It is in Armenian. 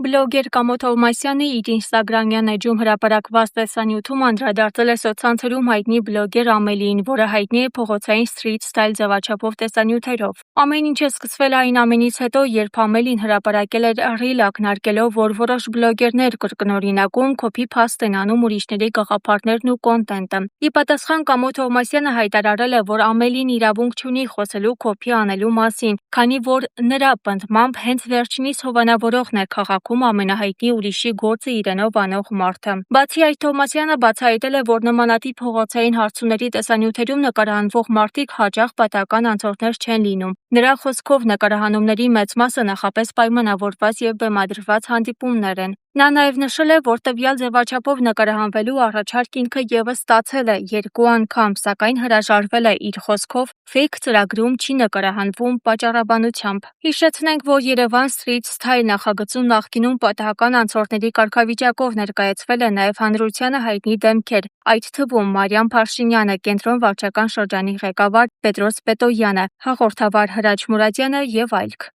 Բլոգեր Կամո Թովմասյանը իր ինստագրամյան էջում հրապարակված տեսանյութում անդրադարձել է սոցցանցերում հայտնի բլոգեր Ամելիին, որը հայտնի է փողոցային սթրիթ սթայլ ձևաչափով տեսանյութերով։ Ամեն ինչը սկսվել է այն ամենից հետո, երբ Ամելին հրապարակել էր ռիլ ակնարկելով, որ որոշ բլոգերներ կրկնօրինակում, քոփի փաստ են անում ուրիշների գաղափարներն ու կոնտենտը։ Ի պատասխան Կամո Թովմասյանը հայտարարել է, որ Ամելին իրավունք չունի խոսելու քոփի անելու մասին, քանի որ նրա պնդմամբ հենց վերջինիս հովանավորողն է քաղաքում ամենահայտնի ուրիշի գործը իրենով անող մարդը։ Բացի այդ, Թովմասյանը բացահայտել է, որ նմանատիպ փողոցային հարցումների տեսանյութերում նկարահանվող մարդիկ հաճախ պատահական անցորդներ չեն լինում։ Նրա խոսքով նկարահանումների մեծ մասը նախապես պայմանավորված և բեմադրված հանդիպումներ են։ Նա նաև նշել է, որ տվյալ ձևաչափով նկարահանվելու առաջարկ ինքը ևս ստացել է 2 անգամ, սակայն հրաժարվել է իր խոսքով ֆեյք ծրագրում չի նկարահանվում պատճառաբանությամբ։ Հիշեցնենք, որ Երևան Սթրիթ Սթայլ նախագծում նախկինում պատահական անցորդների կարգավիճակով ներկայացվել է նաև հանրությանը հայտնի դեմքեր, այդ թվում Մարիամ Փարշինյանը, Կենտրոն վարչական շրջանի ղեկավար Պետրոս Պետոյանը, հաղորդավար Հրաչ Մուրադյանը և այլք։